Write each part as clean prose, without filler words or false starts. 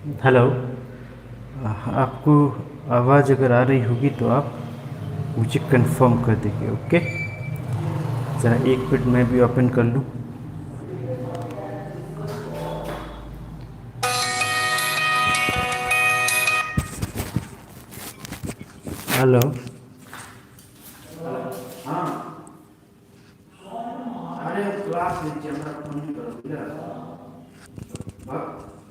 Hello. आपको आवाज़ अगर आ रही होगी तो आप मुझे कंफर्म कर देंगे। ओके, ज़रा एक मिनट मैं भी ओपन कर लूँ। हेलो। हाँ, अरे क्लास लीजिए, हमरा फोन नहीं करो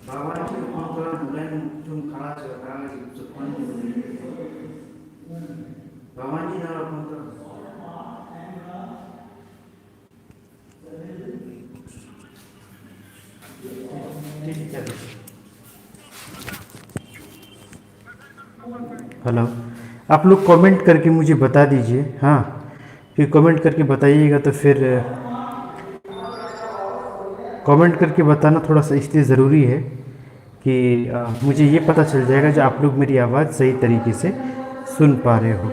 भगवान के फोन करो बुलाए तुम खड़ा छो करा लगी तो फोन नहीं भगवान जी ना फोन करो। ठीक है चलो। हेलो, आप लोग कमेंट करके मुझे बता दीजिए। हाँ, फिर कमेंट करके बताइएगा तो फिर कमेंट करके बताना थोड़ा सा इसलिए ज़रूरी है कि मुझे ये पता चल जाएगा जो आप लोग मेरी आवाज़ सही तरीके से सुन पा रहे हो।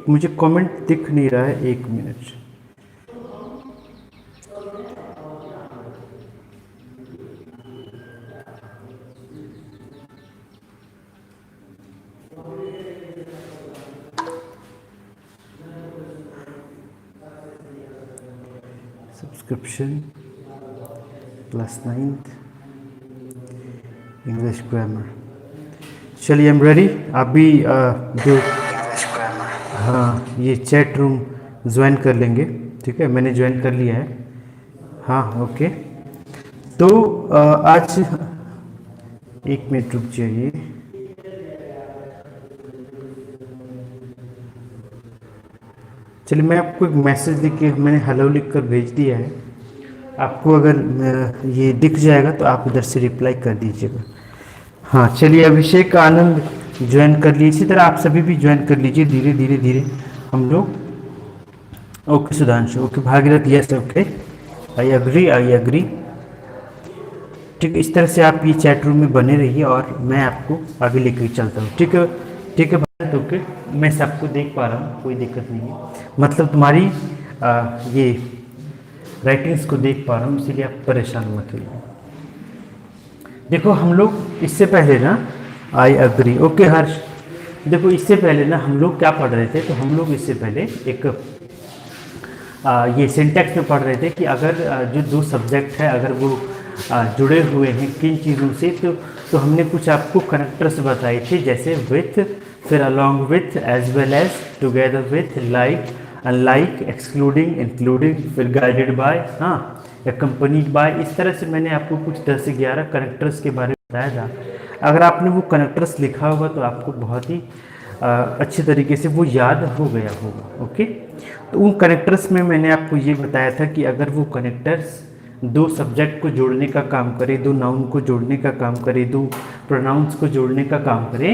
मुझे कमेंट दिख नहीं रहा है, एक minute. Subscription plus 9th English grammar. चलिए, आई एम रेडी। आप भी जो हाँ ये चैट रूम ज्वाइन कर लेंगे। ठीक है, मैंने ज्वाइन कर लिया है। हाँ ओके। तो आज एक मिनट रुक जाइए। चलिए, मैं आपको एक मैसेज लिख के मैंने हेलो लिख कर भेज दिया है। आपको अगर ये दिख जाएगा तो आप उधर से रिप्लाई कर दीजिएगा। हाँ चलिए, अभिषेक का आनंद ज्वाइन कर लिए। इसी तरह आप सभी भी ज्वाइन कर लीजिए धीरे धीरे धीरे हम लोग। Okay Sudhanshu, okay Bhagirath, yes okay, I agree I agree. ठीक है, इस तरह से आप ये चैट रूम में बने रहिए और मैं आपको आगे लेकर चलता हूँ। ठीक है, ठीक है भारत, ओके। मैं सबको देख पा रहा हूँ, कोई दिक्कत नहीं है। मतलब तुम्हारी ये राइटिंग्स को देख पा रहा हूँ, इसीलिए आप परेशान मत होइए। देखो हम लोग इससे पहले ना, आई अग्री ओके हर्ष। देखो इससे पहले ना हम लोग क्या पढ़ रहे थे, तो हम लोग इससे पहले एक ये सिंटैक्स में पढ़ रहे थे कि अगर जो दो सब्जेक्ट है अगर वो जुड़े हुए हैं किन चीज़ों से, तो हमने कुछ आपको कनेक्टर्स बताए थे, जैसे विथ, फिर along with, as well as, together with, like, unlike, excluding, including, फिर गाइडेड बाय, हाँ, एक्कम्पनीड बाय। इस तरह से मैंने आपको कुछ 10 से 11 कनेक्टर्स के बारे में बताया था। अगर आपने वो कनेक्टर्स लिखा होगा तो आपको बहुत ही अच्छे तरीके से वो याद हो गया होगा। ओके, तो उन कनेक्टर्स में मैंने आपको ये बताया था कि अगर वो कनेक्टर्स दो सब्जेक्ट को जोड़ने का काम करे, दो नाउन को जोड़ने का काम करे, दो प्रोनाउंस को जोड़ने का काम करे,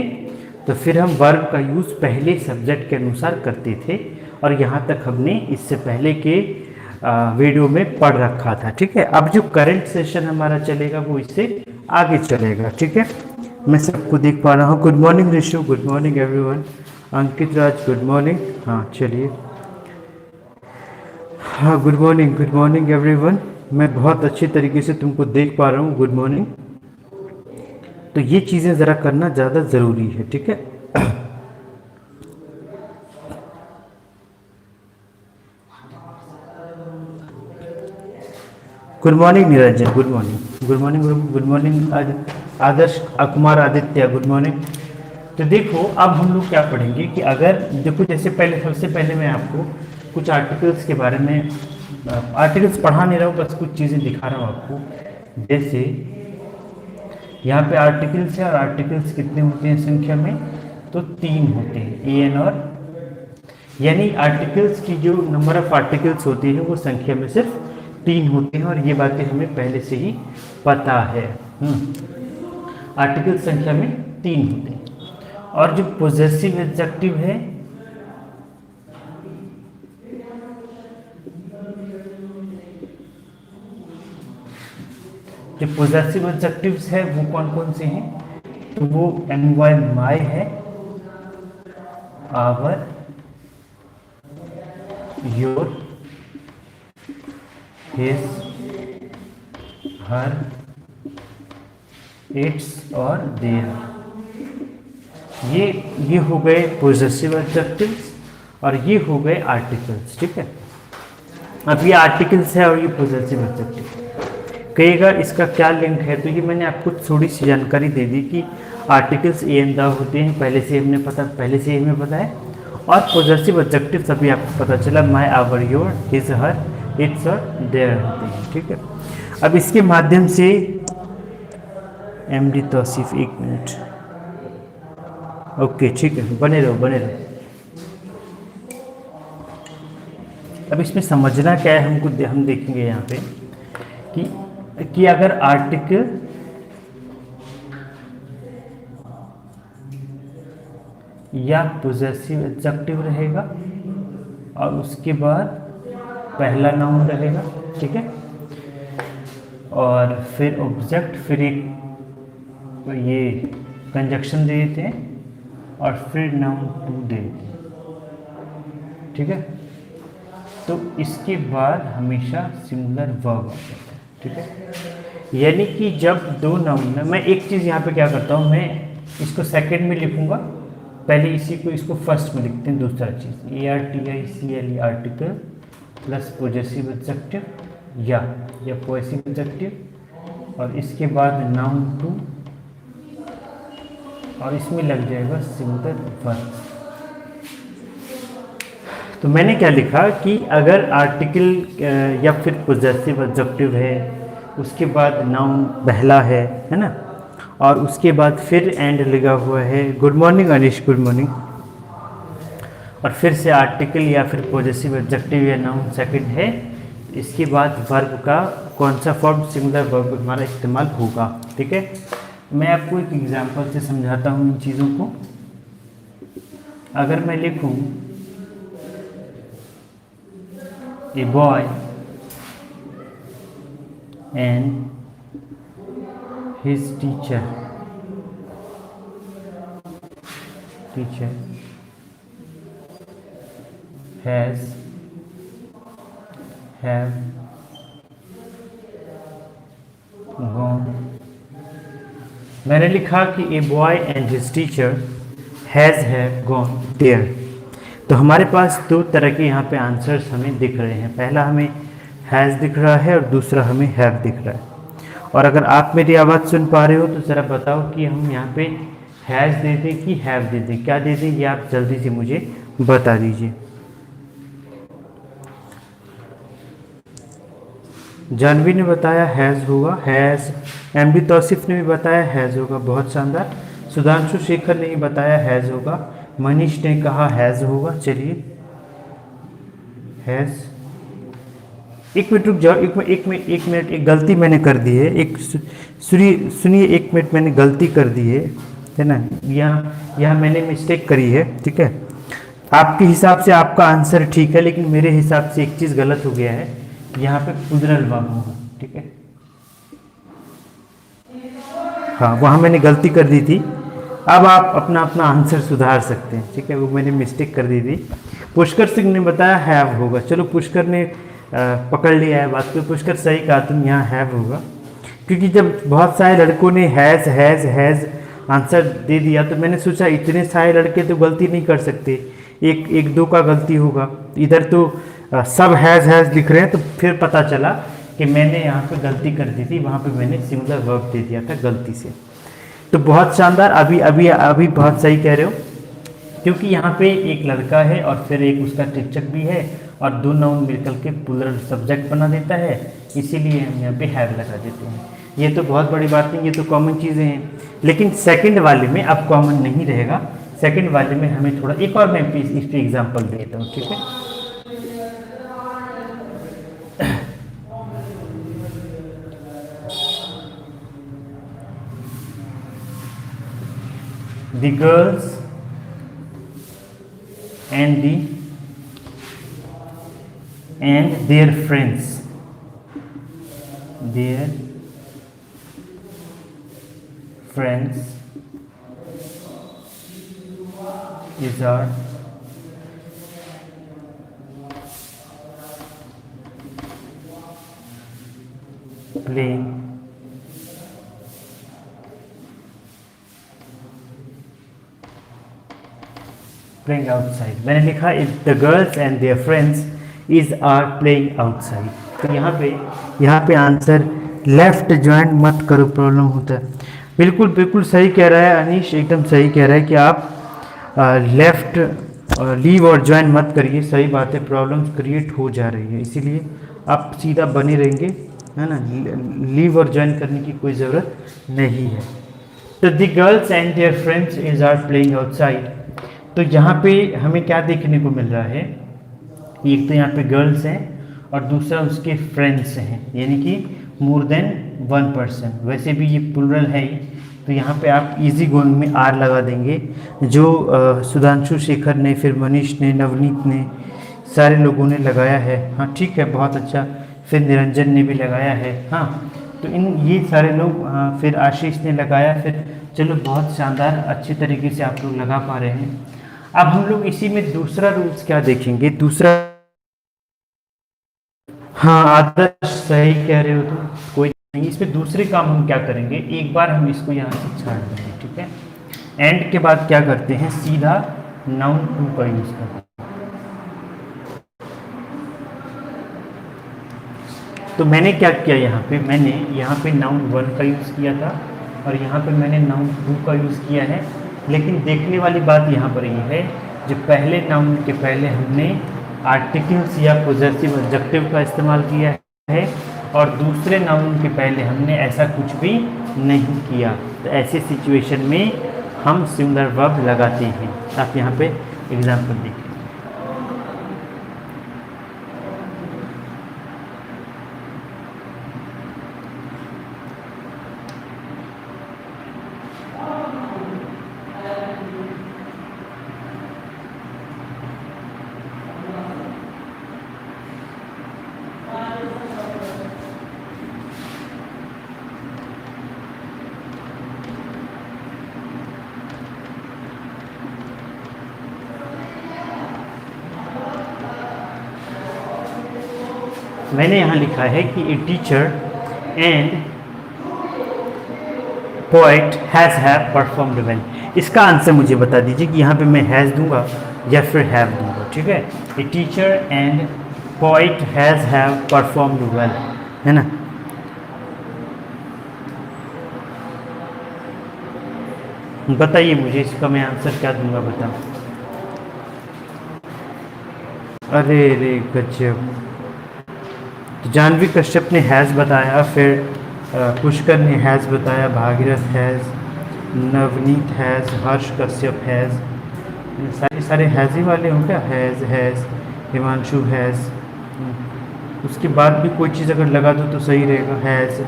तो फिर हम वर्ब का यूज़ पहले सब्जेक्ट के अनुसार करते थे। और यहाँ तक हमने इससे पहले के वीडियो में पढ़ रखा था। ठीक है, अब जो करंट सेशन हमारा चलेगा वो इससे आगे चलेगा। ठीक है, मैं सबको देख पा रहा हूँ। Good morning Rishu, good morning everyone. Ankit Raj good morning. हाँ चलिए, हाँ गुड मॉर्निंग एवरीवन। मैं बहुत अच्छे तरीके से तुमको देख पा रहा हूँ। Good morning. तो ये चीज़ें ज़रा करना ज़्यादा ज़रूरी है। ठीक है, good morning Niranjan, good morning, good morning, good morning Adarsh Kumar Aditya, good morning. तो देखो अब हम लोग क्या पढ़ेंगे कि अगर देखो, जैसे पहले सबसे पहले मैं आपको कुछ आर्टिकल्स के बारे में, आर्टिकल्स पढ़ा नहीं रहा हूँ, बस कुछ चीज़ें दिखा रहा हूँ आपको। जैसे यहाँ पे आर्टिकल्स है और आर्टिकल्स कितने होते हैं संख्या में, तो 3 होते हैं, ए एन और, यानी आर्टिकल्स की जो नंबर ऑफ आर्टिकल्स होती है वो संख्या में सिर्फ 3 होते हैं। और ये बातें हमें पहले से ही पता है। आर्टिकल संख्या में 3 होते हैं। और जो पोजेसिव एडजेक्टिव है, जो पोजेसिव एडजेक्टिव्स है वो कौन कौन से हैं, तो वो एम वाई माई है, our, your, his, her, its और देयर। ये हो गए पोजेसिव एडजेक्टिव्स और ये हो गए आर्टिकल्स। ठीक है, अब ये आर्टिकल्स है और ये पोजेसिव एडजेक्टिव। कहेगा इसका क्या लिंक है, तो ये मैंने आपको थोड़ी सी जानकारी दे दी कि आर्टिकल्स ए एंड द होते हैं, पहले से हमें पता है। और पोजेसिव एडजेक्टिव्स अभी आपको पता चला, my, our, your, his, her, its और देयर होते हैं। ठीक है, अब इसके माध्यम से एमडी तौसीफ, एक मिनट, ओके ठीक है, बने रहो। अब इसमें समझना क्या है हम देखेंगे यहाँ पे कि अगर आर्टिकल या पोजेसिव एडजेक्टिव रहेगा और उसके बाद पहला नाउन रहेगा। ठीक है, और फिर ऑब्जेक्ट, फिर एक ये कंजक्शन दे देते हैं और फिर नाउन टू दे देते हैं। ठीक है, तो इसके बाद हमेशा सिंगुलर वर्ब आ जाता है। ठीक है, यानी कि जब दो नाउन, मैं एक चीज़ यहाँ पे क्या करता हूँ, मैं इसको सेकंड में लिखूँगा, पहले इसको फर्स्ट में लिखते हैं। दूसरा चीज़ ARTICLE, article plus possessive adjective या पोजेसिव एडजेक्टिव, और इसके बाद नाउन टू, और इसमें लग जाएगा सिंगुलर वर्ब। तो मैंने क्या लिखा कि अगर आर्टिकल या फिर पोजेसिव एडजेक्टिव है, उसके बाद नाउन पहला है ना, और उसके बाद फिर एंड लगा हुआ है, गुड मॉर्निंग अनिश, गुड मॉर्निंग, और फिर से आर्टिकल या फिर पोजेसिव एडजेक्टिव या नाउन सेकंड है, इसके बाद वर्ब का कौन सा फॉर्म, सिंगुलर वर्ब हमारा इस्तेमाल होगा। ठीक है, मैं आपको एक एग्जांपल से समझाता हूँ इन चीज़ों को। अगर मैं लिखूँ a boy and his teacher have gone, मैंने लिखा कि a boy and his teacher have gone there. तो हमारे पास दो तरह के यहाँ पे आंसर्स हमें दिख रहे हैं, पहला हमें हैज़ दिख रहा है और दूसरा हमें हैव दिख रहा है। और अगर आप मेरी आवाज़ सुन पा रहे हो तो ज़रा बताओ कि हम यहाँ पे हैज़ दे दें कि हैव दे दें, क्या दे दें, ये आप जल्दी से मुझे बता दीजिए। जानवी ने बताया हैज़ होगा, हैज़। एमडी तौसीफ ने भी बताया हैज़ होगा, बहुत शानदार। सुधांशु शेखर ने भी बताया हैज़ होगा, मनीष ने कहा हैज़ होगा। चलिए हैज़, एक मिनट रुक जाओ, एक मिनट, एक गलती मैंने कर दी है, एक सुनिए, एक मिनट, मैंने गलती कर दी है ना, यहाँ मैंने मिस्टेक करी है। ठीक है, आपके हिसाब से आपका आंसर ठीक है, लेकिन मेरे हिसाब से एक चीज़ गलत हो गया है, यहाँ पे प्लूरल वर्ब होगा। ठीक है, हाँ, वहाँ मैंने गलती कर दी थी, अब आप अपना आंसर सुधार सकते हैं। ठीक है, वो मैंने मिस्टेक कर दी थी। पुष्कर सिंह ने बताया हैव होगा, चलो पुष्कर ने पकड़ लिया है बात को, पुष्कर सही कहा तुम, यहाँ हैव होगा, क्योंकि जब बहुत सारे लड़कों ने हैज़ आंसर दे दिया तो मैंने सोचा इतने सारे लड़के तो गलती नहीं कर सकते, एक दो का गलती होगा, इधर तो सब हैज़ लिख रहे हैं, तो फिर पता चला कि मैंने यहाँ पे गलती कर दी थी, वहाँ पे मैंने सिंगुलर वर्ब दे दिया था गलती से। तो बहुत शानदार, अभी बहुत सही कह रहे हो, क्योंकि यहाँ पे एक लड़का है और फिर एक उसका शिक्षक भी है और दो नाउन मिलकर के प्लूरल सब्जेक्ट बना देता है, इसीलिए हम यहाँ पे हैव लगा देते हैं। ये तो बहुत बड़ी बात नहीं, ये तो कॉमन चीज़ें हैं, लेकिन सेकंड वाले में अब कॉमन नहीं रहेगा। सेकंड वाले में हमें थोड़ा, एक और मैं इस पे एग्जाम्पल देता हूँ। ठीक है, the girls and their friends is our playing playing outside. मैंने लिखा if the girls and their friends is are playing outside. तो यहाँ पे आंसर लेफ्ट ज्वाइन मत करो, प्रॉब्लम होता है। बिल्कुल बिल्कुल सही कह रहा है अनीश, एकदम सही कह रहा है कि आप लेफ्ट लीव और ज्वाइन मत करिए। सही बात है, प्रॉब्लम्स क्रिएट हो जा रही है, इसीलिए आप सीधा बने रहेंगे, है ना। लीव और ज्वाइन करने की कोई ज़रूरत नहीं है। तो the girls and their friends is are playing outside. तो यहाँ पे हमें क्या देखने को मिल रहा है, एक तो यहाँ पे गर्ल्स हैं और दूसरा उसके फ्रेंड्स हैं, यानी कि मोर देन वन पर्सन। वैसे भी ये प्लूरल है ही, तो यहाँ पे आप इजी गोइंग में आर लगा देंगे, जो सुधांशु शेखर ने, फिर मनीष ने, नवनीत ने, सारे लोगों ने लगाया है। हाँ ठीक है, बहुत अच्छा। फिर निरंजन ने भी लगाया है। हाँ, तो ये सारे लोग, फिर आशीष ने लगाया। फिर चलो बहुत शानदार, अच्छी तरीके से आप लोग लगा पा रहे हैं। अब हम लोग इसी में दूसरा रूल्स क्या देखेंगे, दूसरा। हाँ आदर्श सही कह रहे हो, तो कोई नहीं। इसमें दूसरे काम हम क्या करेंगे, एक बार हम इसको यहाँ से छाड़ देंगे, ठीक है। एंड के बाद क्या करते हैं, सीधा नाउन टू का यूज करते हैं। तो मैंने क्या किया, मैंने यहाँ पे नाउन वन का यूज़ किया था और यहाँ पे मैंने नाउन टू का यूज़ किया है। लेकिन देखने वाली बात यहाँ पर ये है, जो पहले नाउन के पहले हमने आर्टिकल्स या पोजेसिव एडजेक्टिव का इस्तेमाल किया है और दूसरे नाउन के पहले हमने ऐसा कुछ भी नहीं किया। तो ऐसे सिचुएशन में हम सिंगुलर वर्ब लगाते हैं। आप यहाँ पे एग्जाम्पल देखिए। मैंने यहाँ लिखा है कि a teacher and poet have performed well. इसका आंसर मुझे बता दीजिए कि यहाँ पे मैं हैज़ दूंगा या फिर हैव दूंगा, ठीक है। A teacher and poet have performed well, है ना। बताइए मुझे, इसका मैं आंसर क्या दूंगा, बताओ। अरे रे गजब। जानवी कश्यप ने हैज़ बताया, फिर पुष्कर ने हैज़ बताया, Bhagirath has, Navneet has, Harsh Kashyap has. सारे हैज़ ही वाले हों क्या, हैज़, हिमांशु हैज़। उसके बाद भी कोई चीज़ अगर लगा दो तो सही रहेगा, हैज़।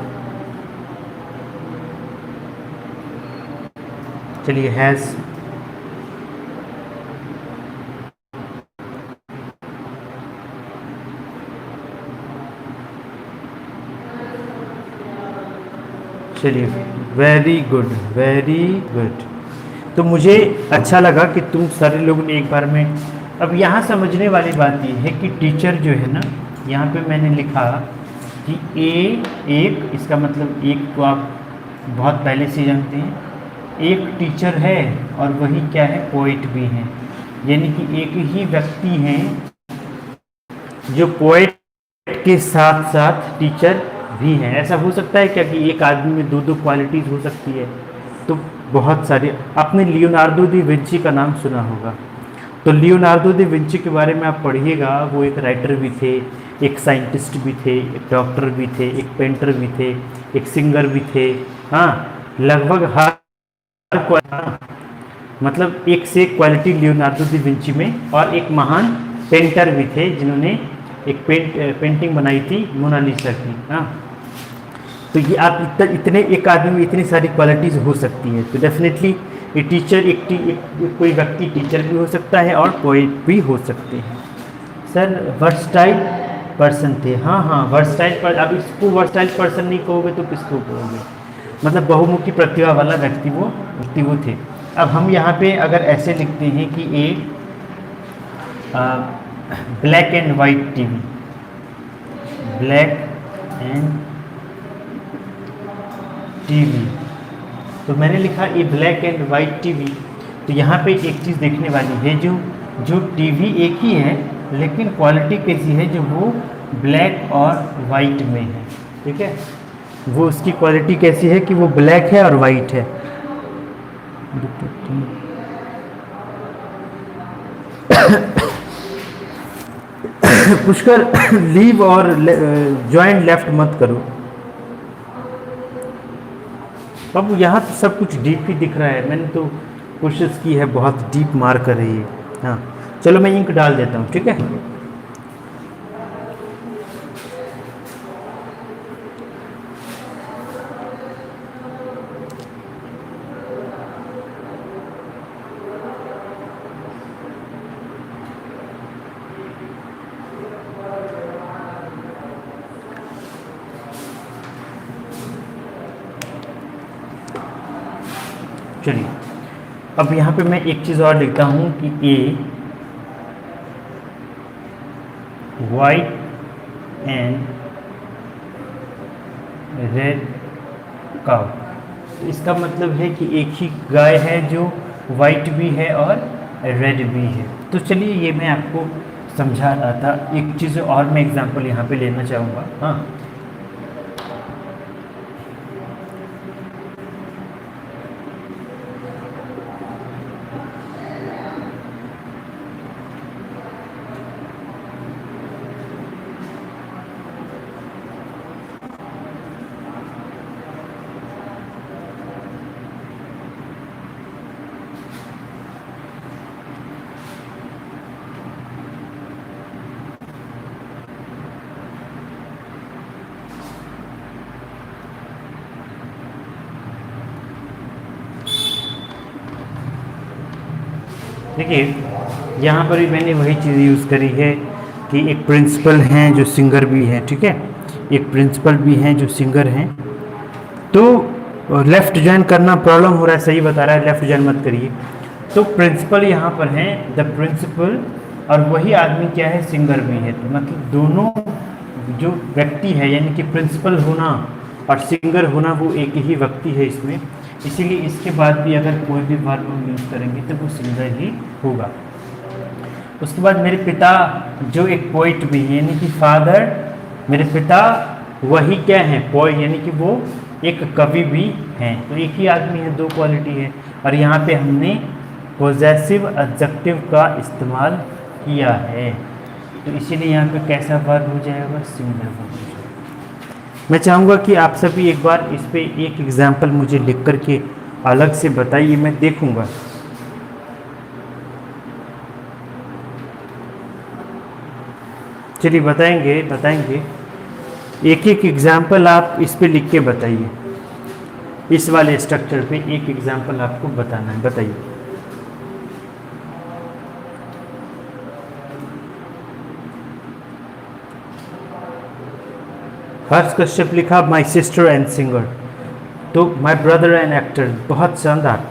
चलिए हैज़। चलिए, वेरी गुड वेरी गुड। तो मुझे अच्छा लगा कि तुम सारे लोगों ने एक बार में। अब यहाँ समझने वाली बात ये है कि टीचर जो है ना, यहाँ पे मैंने लिखा कि एक, इसका मतलब एक तो आप बहुत पहले से जानते हैं, एक टीचर है और वही क्या है, पोइट भी है। यानी कि एक ही व्यक्ति हैं जो पोइट के साथ साथ टीचर भी हैं। ऐसा हो सकता है क्या कि एक आदमी में दो क्वालिटीज़ हो सकती है? तो बहुत सारे। आपने लियोनार्डो दी विंची का नाम सुना होगा, तो लियोनार्डो दी विंची के बारे में आप पढ़िएगा। वो एक राइटर भी थे, एक साइंटिस्ट भी थे, एक डॉक्टर भी थे, एक पेंटर भी थे, एक सिंगर भी थे। हाँ, लगभग हर मतलब एक से एक क्वालिटी लियोनार्डो दी विंची में। और एक महान पेंटर भी थे जिन्होंने एक पेंटिंग बनाई थी मोनालिसा की। हाँ, तो ये आप इतने एक आदमी में इतनी सारी क्वालिटीज़ हो सकती हैं। तो डेफिनेटली ये टीचर एक कोई व्यक्ति टीचर भी हो सकता है और पोएट भी हो सकते हैं। सर वर्सटाइल पर्सन थे। हाँ हाँ, वर्सटाइल पर। अब इसको वर्सटाइल पर्सन नहीं कहोगे तो किसको कहोगे? मतलब बहुमुखी प्रतिभा वाला व्यक्ति वो थे। अब हम यहाँ पे अगर ऐसे लिखते हैं कि एक black and white TV, black and TV. तो मैंने लिखा ए ब्लैक एंड वाइट टीवी। तो यहाँ पे एक चीज़ देखने वाली है, जो जो टीवी एक ही है लेकिन क्वालिटी कैसी है, जो वो ब्लैक और वाइट में है। ठीक है, वो उसकी क्वालिटी कैसी है कि वो ब्लैक है और वाइट है। पुष्कर लीव और ज्वाइन लेफ्ट मत करो। अब यहाँ तो सब कुछ डीप ही दिख रहा है, मैंने तो कोशिश की है बहुत डीप मार कर रही है। हाँ चलो मैं इंक डाल देता हूँ, ठीक है। चलिए अब यहाँ पे मैं एक चीज़ और लिखता हूँ कि ए वाइट एंड रेड काउ। इसका मतलब है कि एक ही गाय है जो वाइट भी है और रेड भी है। तो चलिए ये मैं आपको समझा रहा था। एक चीज़ और मैं एग्जांपल यहाँ पे लेना चाहूँगा। हाँ देखिए यहाँ पर भी मैंने वही चीज़ यूज़ करी है कि एक प्रिंसिपल हैं जो सिंगर भी हैं, ठीक है, एक प्रिंसिपल भी हैं जो सिंगर हैं। तो लेफ़्ट जॉइन करना प्रॉब्लम हो रहा है, सही बता रहा है, लेफ़्ट जॉइन मत करिए। तो प्रिंसिपल यहाँ पर हैं, द प्रिंसिपल, और वही आदमी क्या है, सिंगर भी है। तो मतलब दोनों जो व्यक्ति है, यानी कि प्रिंसिपल होना और सिंगर होना वो एक ही व्यक्ति है इसमें, इसीलिए इसके बाद भी अगर कोई भी वर्ब हम यूज़ करेंगे तो वो सिंगर ही होगा। उसके बाद मेरे पिता जो एक पोइट भी है, यानी कि फादर, मेरे पिता वही क्या है, पोइट, यानी कि वो एक कवि भी हैं। तो एक ही आदमी है, दो क्वालिटी है। और यहाँ पे हमने पोजेसिव एडजेक्टिव का इस्तेमाल किया है, तो इसीलिए यहाँ पे कैसा वर्ब हो जाएगा, सिंगुलर वर्ब हो जाएगा। मैं चाहूँगा कि आप सभी एक बार इस पे एक एग्जाम्पल मुझे लिख कर के अलग से बताइए, मैं देखूँगा। चलिए बताएंगे बताएंगे, एक एक एग्जाम्पल आप इस पे लिख के बताइए। इस वाले स्ट्रक्चर पे एक एग्जाम्पल आपको बताना है, बताइए। हर्ष कश्यप लिखा माई सिस्टर एंड सिंगर, तो माई ब्रदर एंड एक्टर, बहुत शानदार।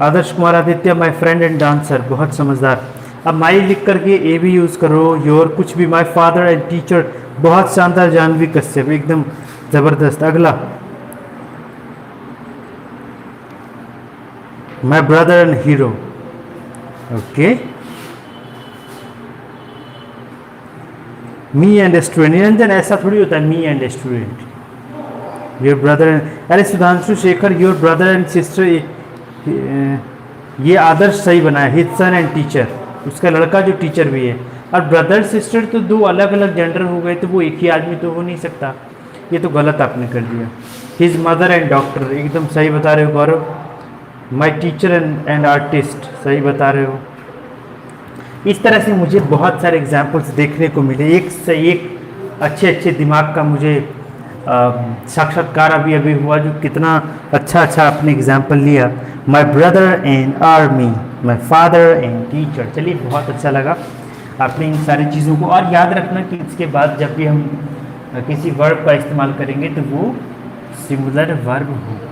Adarsh Kumar Aditya my friend and dancer, बहुत समझदार। अब माई लिख करके ए भी यूज़ करो, योर कुछ भी, माई फादर एंड टीचर, बहुत शानदार। जानवी कश्यप एकदम ज़बरदस्त। अगला my brother and hero, okay. Me and student, Niranjan ऐसा थोड़ी होता है, me and student, your brother and, अरे Sudhanshu Shekhar, your brother and sister, ये आदर्श सही बना है, हिज सन एंड टीचर, उसका लड़का जो टीचर भी है। और ब्रदर सिस्टर तो दो अलग अलग जेंडर हो गए, तो वो एक ही आदमी तो हो नहीं सकता, ये तो गलत आपने कर दिया। हिज मदर एंड डॉक्टर, एकदम सही बता रहे हो गौरव। माई टीचर एंड आर्टिस्ट, सही बता रहे हो। इस तरह से मुझे बहुत सारे एग्जाम्पल्स देखने को मिले, एक से एक अच्छे अच्छे दिमाग का मुझे साक्षात्कार अभी अभी हुआ, जो कितना अच्छा अच्छा आपने एग्जाम्पल लिया। माई brother and army, my father and teacher. चलिए बहुत अच्छा लगा आपने इन सारी चीज़ों को। और याद रखना कि इसके बाद जब भी हम किसी वर्ब का इस्तेमाल करेंगे तो वो सिंगुलर वर्ब होगा।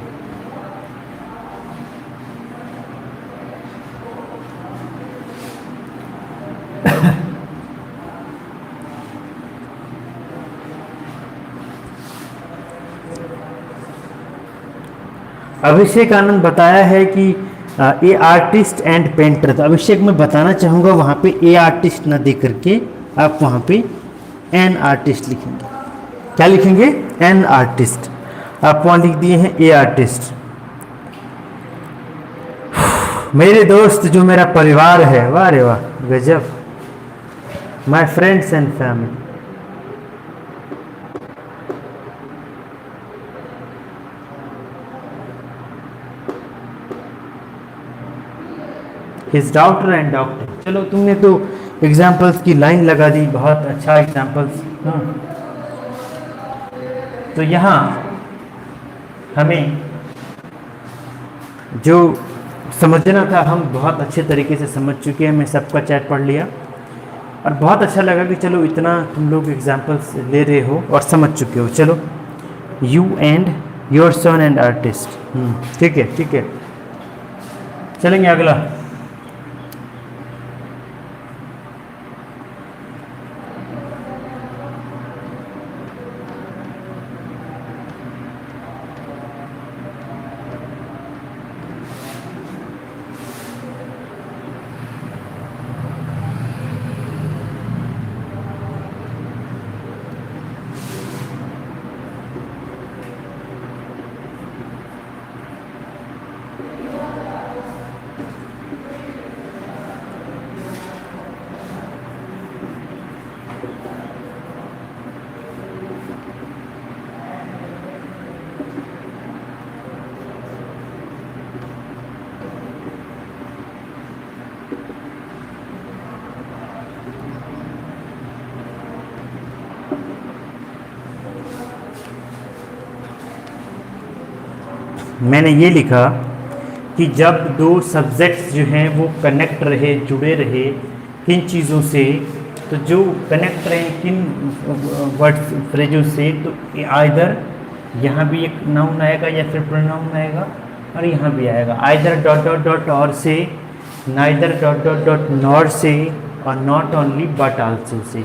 अभिषेक आनंद बताया है कि ए आर्टिस्ट एंड पेंटर। तो अभिषेक मैं बताना चाहूँगा वहाँ पे ए आर्टिस्ट ना दे करके आप वहाँ पे एन आर्टिस्ट लिखेंगे। क्या लिखेंगे? An artist. आप वहाँ लिख दिए हैं ए आर्टिस्ट। मेरे दोस्त जो मेरा परिवार है, वाह रे वाह, गजब। My friends and family. His doctor and doctor. चलो तुमने तो एग्जाम्पल्स की लाइन लगा दी, बहुत अच्छा एग्जाम्पल्स। तो यहाँ हमें जो समझना था हम बहुत अच्छे तरीके से समझ चुके हैं। मैं सबका चैट पढ़ लिया और बहुत अच्छा लगा कि चलो इतना तुम लोग एग्जाम्पल्स ले रहे हो और समझ चुके हो। चलो, you and your son and artist. ठीक है, ठीक है, चलेंगे अगला। मैंने ये लिखा कि जब दो सब्जेक्ट्स जो हैं वो कनेक्ट रहे, जुड़े रहे किन चीज़ों से, तो जो कनेक्ट रहे किन वर्ड्स फ्रेजों से, तो आइदर यहाँ भी एक नाउन आएगा या फिर प्रोनाउन आएगा और यहाँ भी आएगा। आइदर डॉट डॉट डॉट और से, neither dot dot dot nor से, और not only but also say.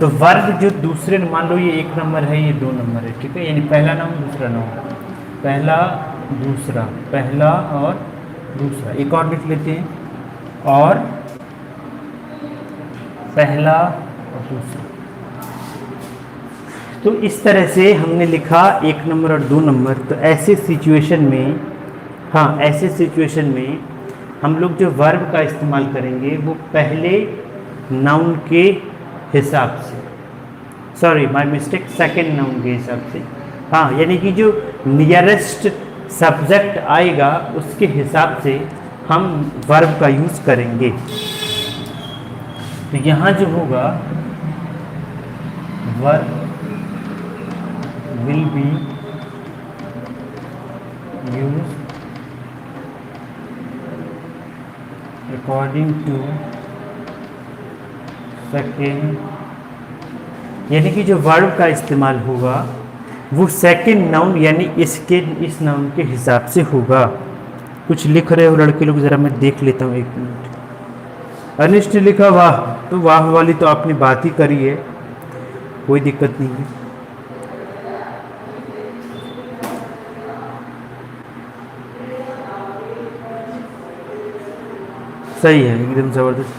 तो वर्ग जो दूसरे, मान लो ये 1 नंबर है, ये 2 नंबर है, ठीक है, यानी पहला नाउन दूसरा नाउन, पहला दूसरा, पहला और दूसरा। एक और लिख लेते हैं, और पहला और दूसरा। तो इस तरह से हमने लिखा 1 नंबर और 2 नंबर। तो ऐसे सिचुएशन में, हाँ, ऐसे सिचुएशन में हम लोग जो वर्ब का इस्तेमाल करेंगे वो पहले नाउन के हिसाब से, sorry my mistake, second noun के हिसाब से। हाँ, यानी कि जो नियरेस्ट सब्जेक्ट आएगा उसके हिसाब से हम वर्ब का यूज़ करेंगे। तो यहाँ जो होगा, verb will be used according to second, यानी कि जो वर्ब का इस्तेमाल होगा वो सेकंड नाउन यानी इस नाउन के हिसाब से होगा। कुछ लिख रहे हो लड़के लोग, ज़रा मैं देख लेता हूँ, 1 मिनट। अनिष्ट लिखा वाह, तो वाह वाली तो आपने बात ही करी है, कोई दिक्कत नहीं है। सही है, एकदम ज़बरदस्त।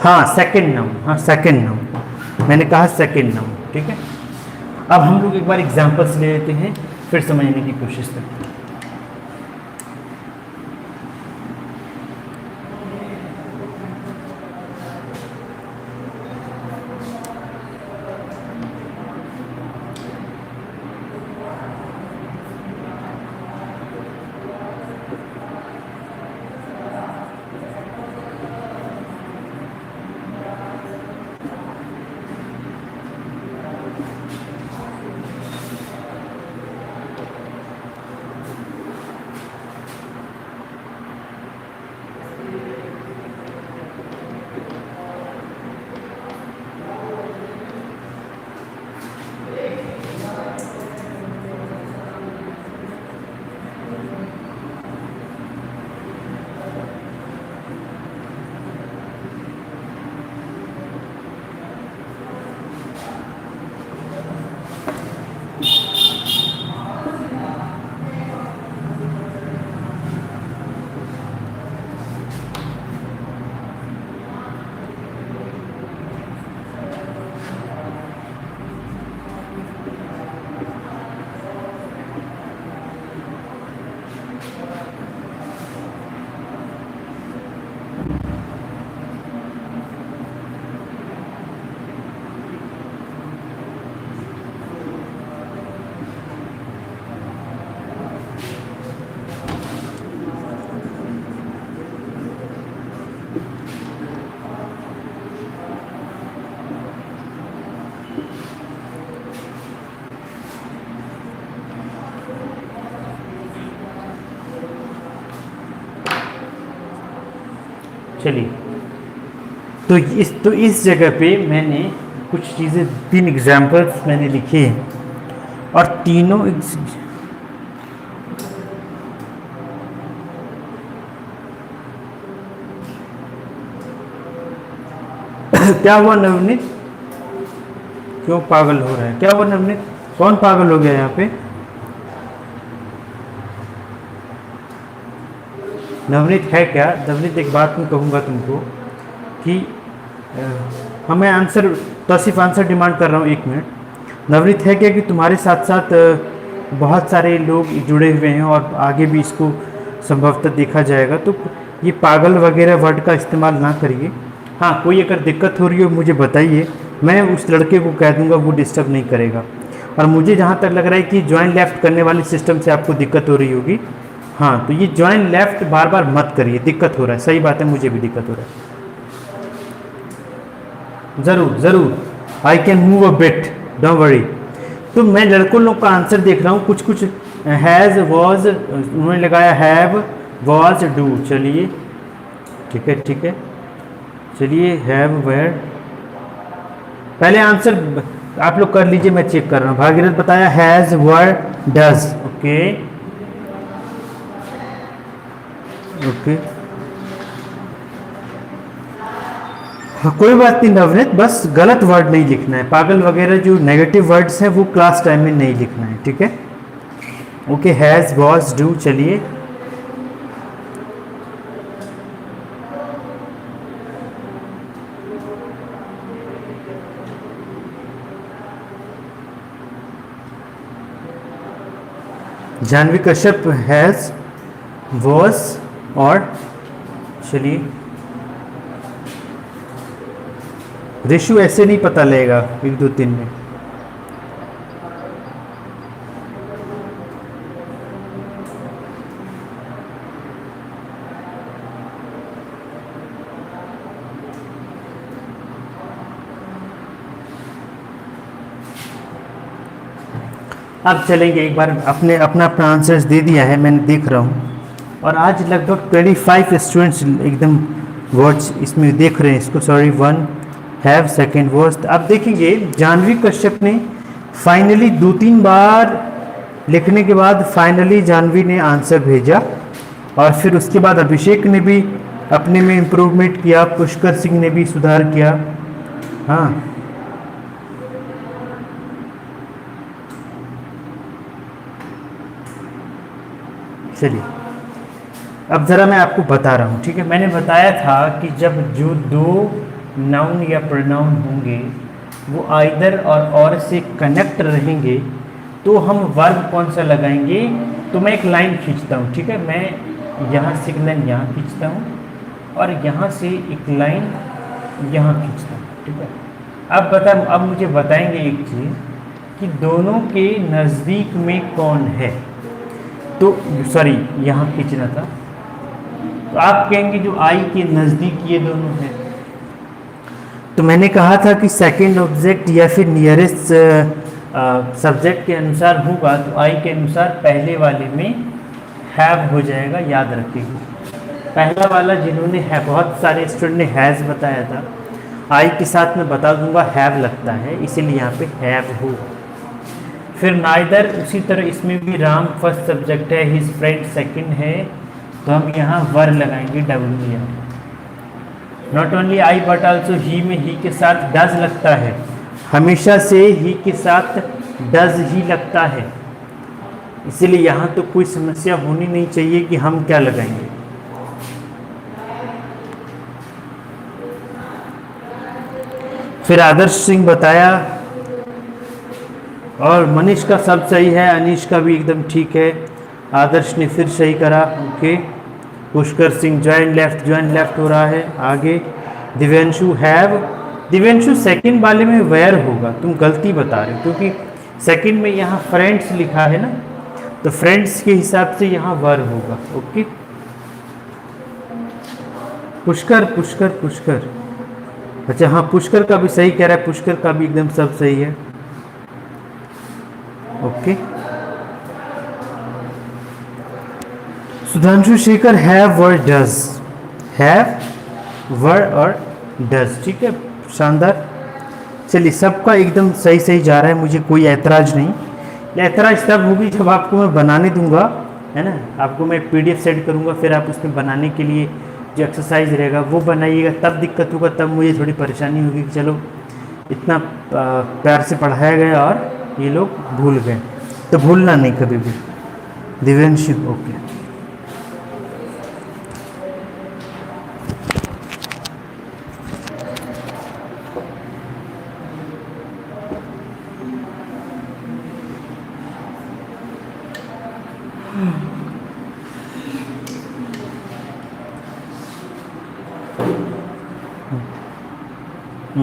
हाँ, सेकंड नाउन, हाँ सेकंड नाउन, मैंने कहा सेकंड नाउन, ठीक है। अब हम लोग एक बार एग्जाम्पल्स ले लेते हैं, फिर समझने की कोशिश करते हैं। चलिए, तो इस जगह पे मैंने कुछ चीज़ें, 3 एग्जाम्पल्स मैंने लिखे हैं और तीनों क्या हुआ नवनीत, क्यों पागल हो रहा है, क्या हुआ नवनीत, कौन पागल हो गया यहाँ पे? नवनीत है क्या? नवनीत एक बात मैं कहूँगा तुमको कि हमें आंसर, तो सिर्फ आंसर डिमांड कर रहा हूँ, 1 मिनट। नवनीत है क्या कि तुम्हारे साथ साथ बहुत सारे लोग जुड़े हुए हैं और आगे भी इसको संभवतः देखा जाएगा, तो ये पागल वगैरह वर्ड का इस्तेमाल ना करिए। हाँ, कोई अगर दिक्कत हो रही हो मुझे बताइए, मैं उस लड़के को कह दूंगा, वो डिस्टर्ब नहीं करेगा। और मुझे जहाँ तक लग रहा है कि ज्वाइन लेफ्ट करने वाले सिस्टम से आपको दिक्कत हो रही होगी। हाँ, तो ये ज्वाइन लेफ्ट बार बार मत करिए, दिक्कत हो रहा है। सही बात है, मुझे भी दिक्कत हो रहा है। ज़रूर ज़रूर, I can move a bit, don't worry. तो मैं लड़कों लोग का आंसर देख रहा हूँ, कुछ कुछ हैज़, वॉज, उन्होंने लगाया हैव, वॉज, डू। चलिए ठीक है, ठीक है, चलिए हैव, वेयर। पहले आंसर आप लोग कर लीजिए, मैं चेक कर रहा हूँ। भागीरथ बताया has, were, does. Okay okay, हाँ कोई बात नहीं नवनीत, बस गलत वर्ड नहीं लिखना है, पागल वगैरह जो नेगेटिव वर्ड्स हैं वो क्लास टाइम में नहीं लिखना है, ठीक है? Okay, has, was, do. चलिए जानवी कश्यप हैज़, वॉज और चलिए रेशु ऐसे नहीं पता लगेगा 1 2 3 में। अब चलेंगे, एक बार अपना आंसर्स दे दिया है मैंने, देख रहा हूँ। और आज लगभग 25 स्टूडेंट्स एकदम वर्ड्स इसमें देख रहे हैं इसको। Sorry, 1 have, second was. अब देखेंगे जानवी कश्यप ने फाइनली 2-3 बार लिखने के बाद फाइनली जानवी ने आंसर भेजा, और फिर उसके बाद अभिषेक ने भी अपने में इम्प्रूवमेंट किया, पुष्कर सिंह ने भी सुधार किया। हाँ, चलिए अब ज़रा मैं आपको बता रहा हूँ, ठीक है? मैंने बताया था कि जब जो 2 नाउन या प्रोनाउन होंगे वो आइदर और से कनेक्ट रहेंगे तो हम वर्ब कौन सा लगाएंगे। तो मैं एक लाइन खींचता हूँ, ठीक है? मैं यहाँ से एक लाइन यहाँ खींचता हूँ और यहाँ से एक लाइन यहाँ खींचता हूँ, ठीक है? अब मुझे बताएंगे एक चीज़ कि दोनों के नज़दीक में कौन है। तो सॉरी, यहाँ खींचना था, तो आप कहेंगे जो आई के नज़दीक ये दोनों हैं। तो मैंने कहा था कि सेकंड ऑब्जेक्ट या फिर नियरेस्ट सब्जेक्ट के अनुसार होगा, तो आई के अनुसार पहले वाले में हैव हो जाएगा, याद रखिएगा। पहला वाला जिन्होंने है, बहुत सारे स्टूडेंट ने हैज़ बताया था, आई के साथ मैं बता दूंगा हैव लगता है, इसीलिए यहाँ पे हैव होगा। फिर नाइदर, उसी तरह इसमें भी राम फर्स्ट सब्जेक्ट है, हिज फ्रेंड सेकंड है, तो हम यहाँ वर लगाएंगे, W. Not only I but also he में ही के साथ डज लगता है, हमेशा से ही के साथ डज ही लगता है, इसीलिए यहाँ तो कोई समस्या होनी नहीं चाहिए कि हम क्या लगाएंगे। फिर आदर्श सिंह बताया, और मनीष का सब सही है, अनीश का भी एकदम ठीक है, आदर्श ने फिर सही करा। Okay, Pushkar Singh join left हो रहा है। आगे दिव्यांशु हैव, दिव्यांशु सेकंड वाले में वेयर होगा, तुम गलती बता रहे हो, क्योंकि सेकंड में यहाँ फ्रेंड्स लिखा है ना, तो फ्रेंड्स के हिसाब से यहाँ वर होगा। ओके, पुष्कर, अच्छा हाँ, पुष्कर का भी सही कह रहा है, पुष्कर का भी एकदम सब सही है। Okay, Sudhanshu Shekhar have were does, have were और डज। ठीक है, शानदार। चलिए, सबका एकदम सही सही जा रहा है, मुझे कोई ऐतराज़ नहीं। ऐतराज़ तब होगी जब आपको मैं बनाने दूंगा, है ना। आपको मैं PDF सेंड करूंगा, फिर आप उसमें बनाने के लिए जो एक्सरसाइज रहेगा वो बनाइएगा, तब दिक्कत होगा, तब मुझे थोड़ी परेशानी होगी कि चलो इतना प्यार से पढ़ाया गया और ये लोग भूल गए। तो भूलना नहीं कभी भी। दिव्यांशु, ओके।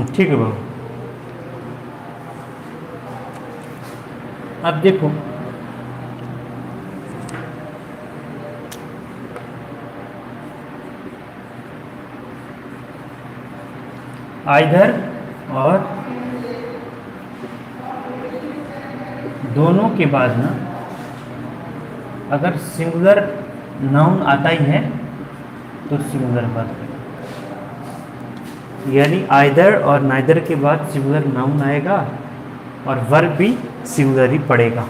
ठीक है बाबू। अब देखो, आइदर और दोनों के बाद ना अगर सिंगुलर नाउन आता ही है तो सिंगुलर बात करें, यानी आइदर और नाइदर के बाद सिंगुलर नाउन आएगा और वर्ब भी सिंगुलर ही पड़ेगा।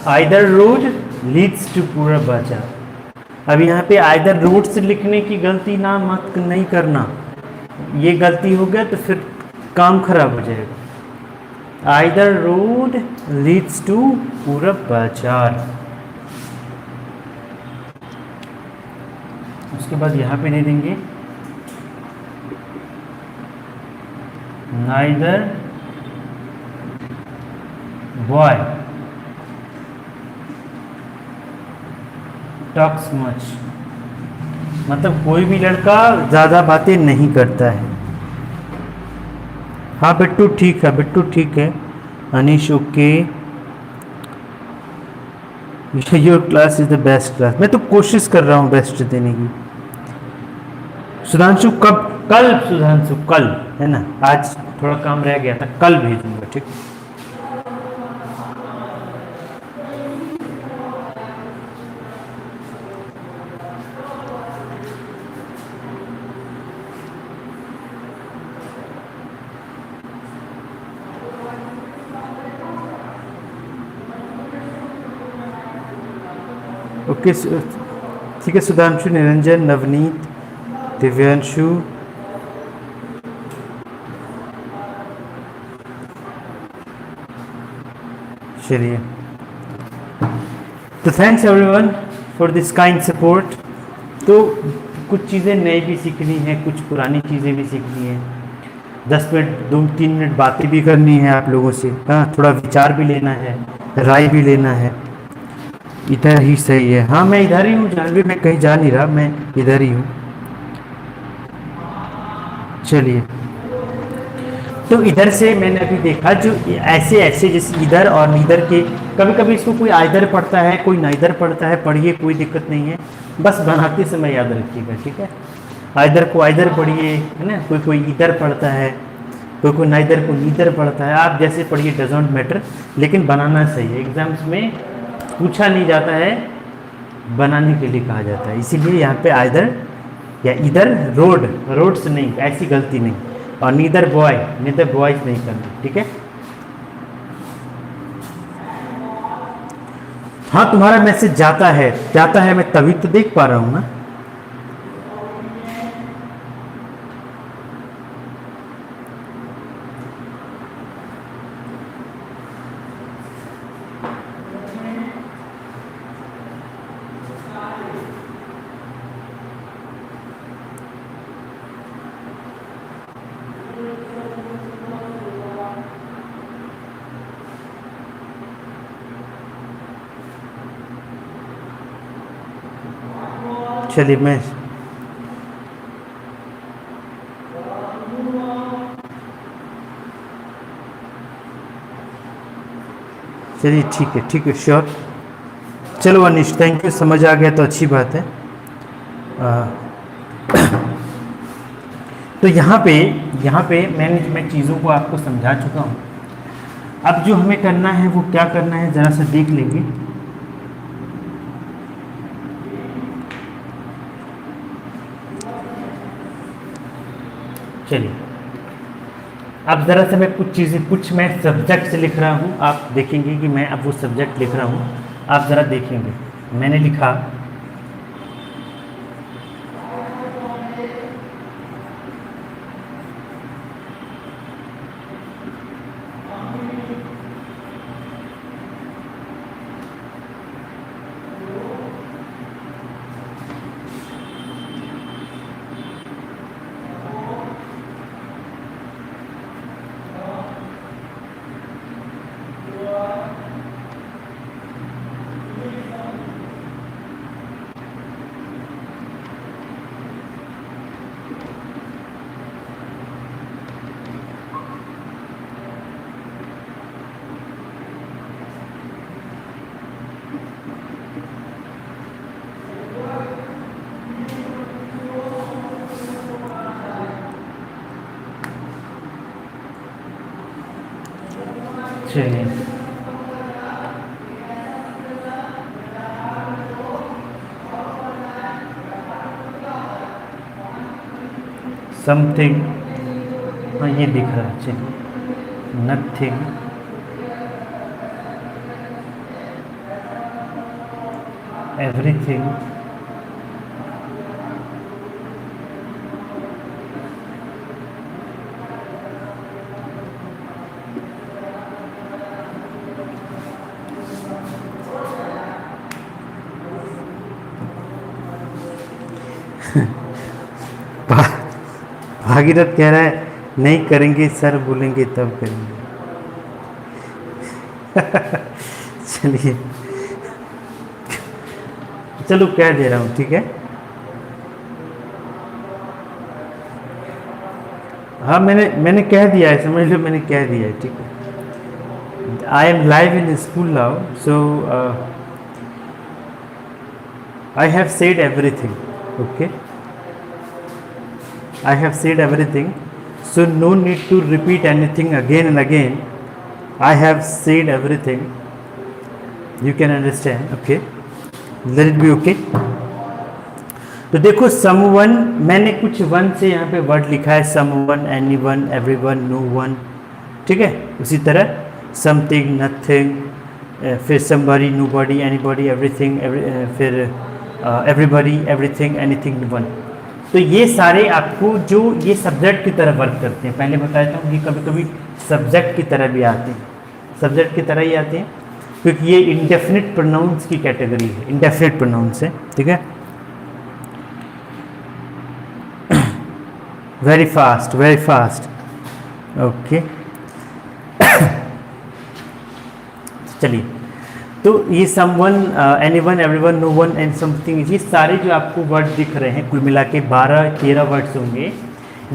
आइदर रोड लीड्स टू पूरब बाजार। अब यहाँ पे आइदर रोड से लिखने की गलती ना मत नहीं करना, ये गलती हो गया तो फिर काम खराब हो जाएगा। आइदर रोड लीड्स टू पूरब बाजार। उसके बाद यहाँ पे नहीं देंगे नाइदर बॉय टॉक्स मच, मतलब कोई भी लड़का ज़्यादा बातें नहीं करता है। हाँ बिट्टू ठीक है, बिट्टू ठीक है। Anish okay, your class is the best class. मैं तो कोशिश कर रहा हूँ बेस्ट देने की। सुधांशु कब? कल सुधांशु, कल है ना, आज थोड़ा काम रह गया था, कल भेजूंगा। ठीक, ओके ठीक है। सुधांशु, निरंजन, नवनीत, दिव्यांशु, चलिए। तो thanks everyone for this kind support. तो कुछ चीज़ें नई भी सीखनी है, कुछ पुरानी चीज़ें भी सीखनी है। 10 मिनट 2-3 मिनट बातें भी करनी है आप लोगों से। हाँ, थोड़ा विचार भी लेना है, राय भी लेना है। इधर ही सही है। हाँ, मैं इधर ही हूँ जानवी, मैं कहीं जा नहीं रहा, मैं इधर ही हूँ। चलिए, तो इधर से मैंने अभी देखा जो ऐसे ऐसे जैसे इधर और नीदर के, कभी कभी इसको कोई आइदर पढ़ता है, कोई नाइदर पढ़ता है। पढ़िए, कोई दिक्कत नहीं है, बस बनाते समय याद रखिएगा। ठीक है, आइदर को आइदर पढ़िए, है ना। कोई कोई इधर पढ़ता है, कोई कोई नाइदर को नीदर पढ़ता है। आप जैसे पढ़िए, डजंट मैटर, लेकिन बनाना सही है। एग्जाम्स में पूछा नहीं जाता है, बनाने के लिए कहा जाता है। इसीलिए यहाँ पे आइदर या इधर रोड, रोड से नहीं, ऐसी गलती नहीं। और नीदर बॉय, नीदर बॉयज नहीं करना। ठीक है, हाँ तुम्हारा मैसेज जाता है, मैं तभी तो देख पा रहा हूँ ना। चलिए, मैं चलिए ठीक है श्योर। चलो अनिश, थैंक यू, समझ आ गया तो अच्छी बात है। तो यहाँ पे मैं चीज़ों को आपको समझा चुका हूँ। अब जो हमें करना है वो क्या करना है ज़रा सा देख लेंगे। चलिए अब ज़रा सा मैं कुछ मैं सब्जेक्ट से लिख रहा हूँ, आप देखेंगे कि मैं अब वो सब्जेक्ट लिख रहा हूँ, आप ज़रा देखेंगे। मैंने लिखा चलिए समथिंग, हाँ ये दिख रहा है, चलिए नथिंग, एवरीथिंग, भागीरथ कह रहा है नहीं करेंगे सर, बोलेंगे तब करेंगे। चलिए चलो कह दे रहा हूँ, ठीक है। हाँ मैंने कह दिया है, समझ लो मैंने कह दिया है, ठीक है। I am live in school now, so I have said everything, okay, I have said everything, so no need to repeat anything again and again. I have said everything. You can understand, okay? Let it be okay. तो देखो someone, मैंने कुछ one से यहाँ पे word लिखा है, someone, anyone, everyone, no one, ठीक है। उसी तरह something, nothing, फिर somebody, nobody, anybody, everything, फिर everybody, everything, anything, one। तो ये सारे आपको जो ये सब्जेक्ट की तरह वर्क करते हैं, पहले बताया था कि कभी कभी सब्जेक्ट की तरह भी आते हैं, सब्जेक्ट की तरह ही आते हैं, क्योंकि ये इंडेफिनिट प्रोनाउंस की कैटेगरी है, इंडेफिनिट प्रोनाउंस है, ठीक है। Very fast, okay. चलिए, तो ये someone, anyone, everyone, no one and something, ये सारे जो आपको वर्ड दिख रहे हैं, कुल मिला के 12-13 वर्ड्स होंगे।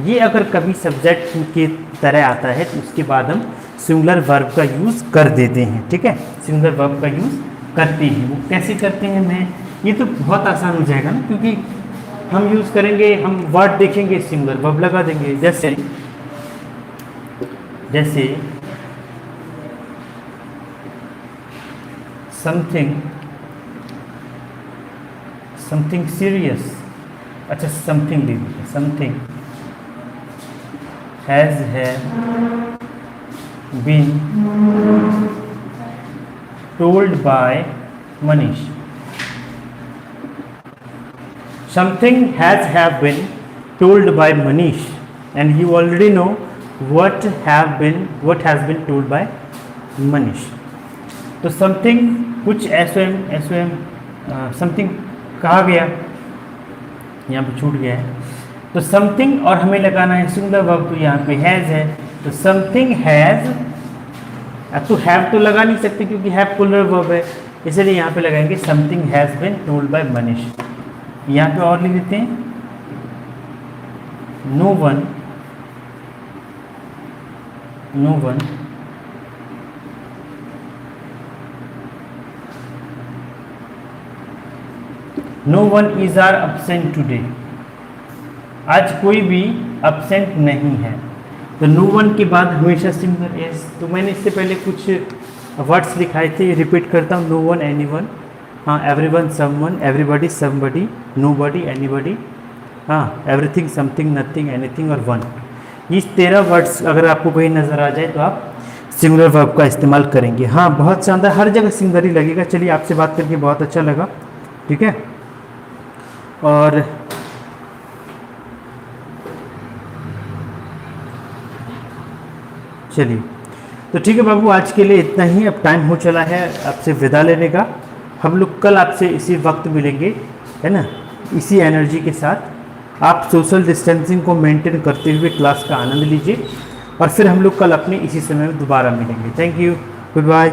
ये अगर कभी सब्जेक्ट की तरह आता है तो उसके बाद हम सिंगुलर वर्ब का यूज़ कर देते हैं, ठीक है। सिंगुलर वर्ब का यूज़ करते हैं, वो कैसे करते हैं, मैं ये तो बहुत आसान हो जाएगा ना, क्योंकि हम यूज़ करेंगे, हम वर्ड देखेंगे, सिंगुलर वर्ब लगा देंगे। जैसे समथिंग सीरियस, अच्छा समथिंग ले लीजिए, something has been told by Manish. Something has been told by Manish, and you already know what has been told by Manish. तो समथिंग कुछ एसओएम समथिंग कहा गया, यहाँ पे छूट गया है, तो समथिंग और हमें लगाना है सिंगुलर वर्ब, तो यहाँ पे हैज़ है, तो समथिंग हैज़, अब तो हैव तो लगा नहीं सकते क्योंकि हैव प्लूरल वर्ब है, इसलिए यहाँ पे लगाएंगे something has been told by Manish. यहाँ पे और लिख देते हैं no one no one is are absent today, आज कोई भी absent नहीं है। तो नो वन के बाद हमेशा सिंगुलर एस। तो मैंने इससे पहले कुछ वर्ड्स लिखाए थे, रिपीट करता हूँ। नो वन, एनी वन, हाँ, एवरी वन, सम वन, एवरीबडी, समबडी, नो बडी, एनी बडी, हाँ, एवरीथिंग, समथिंग, नथिंग, एनीथिंग और वन। ये 13 वर्ड्स अगर आपको कहीं नज़र आ जाए तो आप सिंगुलर वर्ब का इस्तेमाल करेंगे। हाँ, बहुत शानदार, हर जगह सिंगुलर ही लगेगा। चलिए, आपसे बात करके बहुत अच्छा लगा, ठीक है। और चलिए, तो ठीक है बाबू, आज के लिए इतना ही। अब टाइम हो चला है आपसे विदा लेने का। हम लोग कल आपसे इसी वक्त मिलेंगे, है ना, इसी एनर्जी के साथ। आप सोशल डिस्टेंसिंग को मेंटेन करते हुए क्लास का आनंद लीजिए और फिर हम लोग कल अपने इसी समय में दोबारा मिलेंगे। Thank you, good bye.